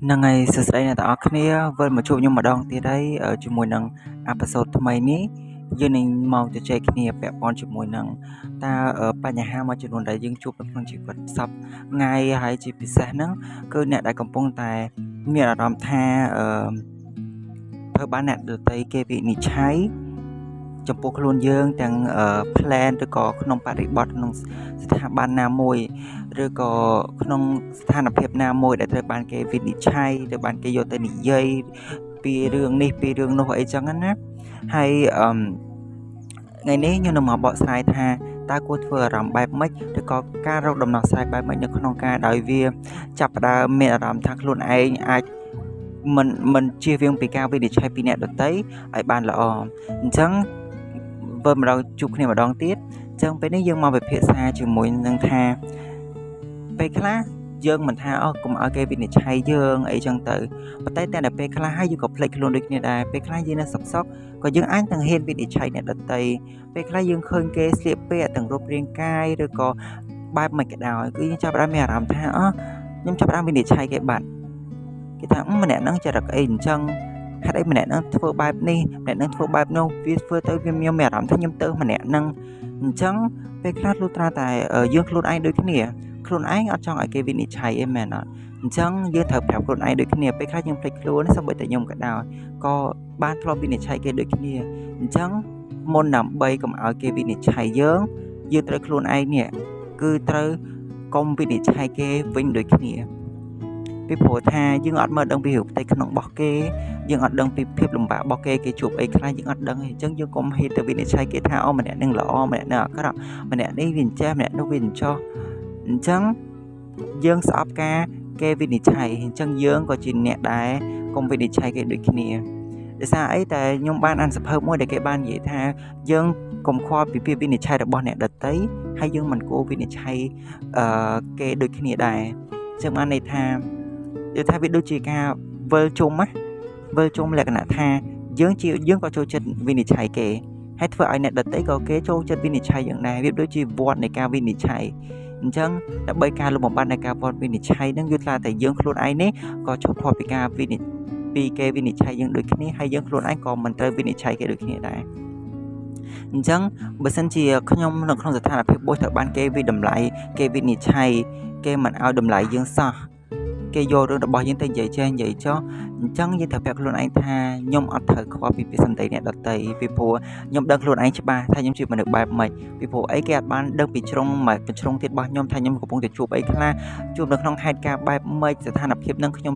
Nangai sesuai nata akhirnya vel macamnya madang tirai cuma nang episode mai niយើងនឹងមកជជែកគ្នាពាក់ព័ន្ធជាមួយនឹងតើបញ្ហាមួយចំនួនដែលយើងជួបនៅក្នុងជីវិតសពថ្ងៃហើយជាពិសេសហ្នឹងគឺអ្នកដែលកំពុងតែមានអារម្មណ៍ថាធ្វើបានអ្នកដទៃគេវិនិច្ឆ័យចំពោះខ្លួនយើងទាំង plan ឬក៏ក្នុងបរិបទក្នុងស្ថាប័នណាមួយឬក៏ក្នុងស្ថានភាពណាមួយដែលត្រូវបានគេវិនិច្ឆ័យឬបានគេយកទៅនិយាយពីរឿងនេះពីរឿងនោះអីចឹងណាហើយថ្ងៃនេះខ្ញុំនឹងមកបកស្រាយថាតើគួរធ្វើអារម្មណ៍បែបម៉េចឬក៏ការរកដំណោះស្រាយបែបម៉េចនៅក្នុងការដោយវាចាប់ផ្ដើមមានអារម្មណ៍ថាខ្លួនឯងអាចមិនជៀសវាងពីការវិនិច្ឆ័យពីអ្នកដទៃឲ្យបានល្អអញ្ចឹងបើម្ដងជួបគ្នាម្ដងទៀតអញ្ចឹងពេលនេះយើងមកពិភាក្សាជាមួយនឹងថាពេលខ្លះយើងមិនថាកុំឲ្យគេវិនិច្ឆ័យយើងអីចឹងទៅប៉ុន្តែតែពេលខ្លះហើយយើងក៏ភ្លេចខ្លួនដូចគ្នាដែរពេលខ្លះយើងនៅសុកក៏យើងអាចនឹងហ៊ានវិនិច្ឆ័យអ្នកដទៃពេលខ្លះយើងឃើញគេស្លៀកពាក់ទាំងរូបរាងកាយឬក៏បែបមិនក៏ដោយគឺយើងចាប់ផ្ដើមមានអារម្មណ៍ថាខ្ញុំចាប់ផ្ដើមវិនិច្ឆ័យគេបាត់គេថាម្នាក់ហ្នឹងចរិតអីអញ្ចឹងហេតុអីម្នាក់ហ្នឹងធ្វើបែបនេះម្នាក់ហ្នឹងធ្វើបែបនោះវាធ្វើទៅវាមានអារម្មណ៍ថាខ្ញុំទៅម្នាក់ហ្នឹងអញ្ចឹងពេលខ្លះលុះត្រាតែយើងខ្លួនឯងដូចគ្នាខ្លួនឯងអត់ចង់ឲ្យគេវិនិច្ឆ័យអីមែនអត់អញ្ចឹងយើងត្រូវប្រាប់ខ្លួនឯងដូចគ្នាពេលខ្លះយើងភ្លេចខ្លួនសូម្បីតែខ្ញុំក៏ដោយក៏បានធ្លាប់វិនិច្ឆ័យគេដូចគ្នាអញ្ចឹងមុនដើម្បីកុំឲ្យគេវិនិច្ឆ័យយើងត្រូវខ្លួនឯងនេះគឺត្រូវកុំវិនិច្ឆ័យគេវិញដូចគ្នាពីព្រោះថាយើងអត់មើលដឹងពីរូបផ្ទៃក្នុងរបស់គេយើងអត់ដឹងពីភាពលំបាករបស់គេជួបអីខ្លះយើងអត់ដឹងទេអញ្ចឹងយើងកុំហ៊ានទៅវិនិច្ឆ័យគេថាម្នាក់នឹងល្អម្នាក់នឹងអាក្រក់ម្នាក់នេះវាអញ្ចេះម្នាក់នោះវាអញ្ចោះអញ្ចឹងយើងស្អប់ការគេវិនិច្ឆ័យអញ្ចឹងយើងក៏ជាអ្នកដែរកុំវិនិច្ឆ័យគេដូចគ្នាដោយសារអីតែខ្ញុំបានអានសភៅមួយដែលគេបាននិយាយថាយើងកុំខ្វល់ពីភាពវិនិច្ឆ័យរបស់អ្នកដទៃហើយយើងមិនគួរវិនិច្ឆ័យគេដូចគ្នាដែរអញ្ចឹងបានន័យថាវាដូចជាការវិលជុំលក្ខណៈថាយើងក៏ចូលចិត្តវិនិច្ឆ័យគេហើយធ្វើឲ្យអ្នកដទៃក៏គេចូលចិត្តវិនិច្ឆ័យយ៉ាងដែរវាដូចជាវដ្តនៃការវិនិច្ឆ័យអញ្ចឹងដើម្បីការលំបាត់នៃការវត្តវិនិច្ឆ័យនឹងយល់ថាតែយើងខ្លួនឯងនេះក៏ឈប់ផុតពីការពីគេវិនិច្ឆ័យយើងដូចគ្នាហើយយើងខ្លួនឯងក៏មិនត្រូវវិនិច្ឆ័យគេដូចគ្នាដែរអញ្ចឹងបើសិនជាខ្ញុំនៅក្នុងស្ថានភាពមួយត្រូវបានគេវិតម្លៃគេវិនិច្ឆ័យគេមិនឲ្យតម្លៃយើងសោះគេយករឿងរបស់យើងទៅនិយាយចោះអញ្ចឹងយើងត្រូវប្រាប់ខ្លួនឯងថាខ្ញុំអត់ត្រូវខ្វល់ពីពាក្យសម្ដីអ្នកដទៃពីព្រោះខ្ញុំដឹងខ្លួនឯងច្បាស់ថាខ្ញុំជាមនុស្សបែបម៉េចពីព្រោះអីគេអាចបានដឹងពីជ្រុងទៀតរបស់ខ្ញុំថាខ្ញុំកំពុងតែជួបអីខ្លះជួបនៅក្នុងហេតុការណ៍បែបម៉េចស្ថានភាពនឹងខ្ញុំ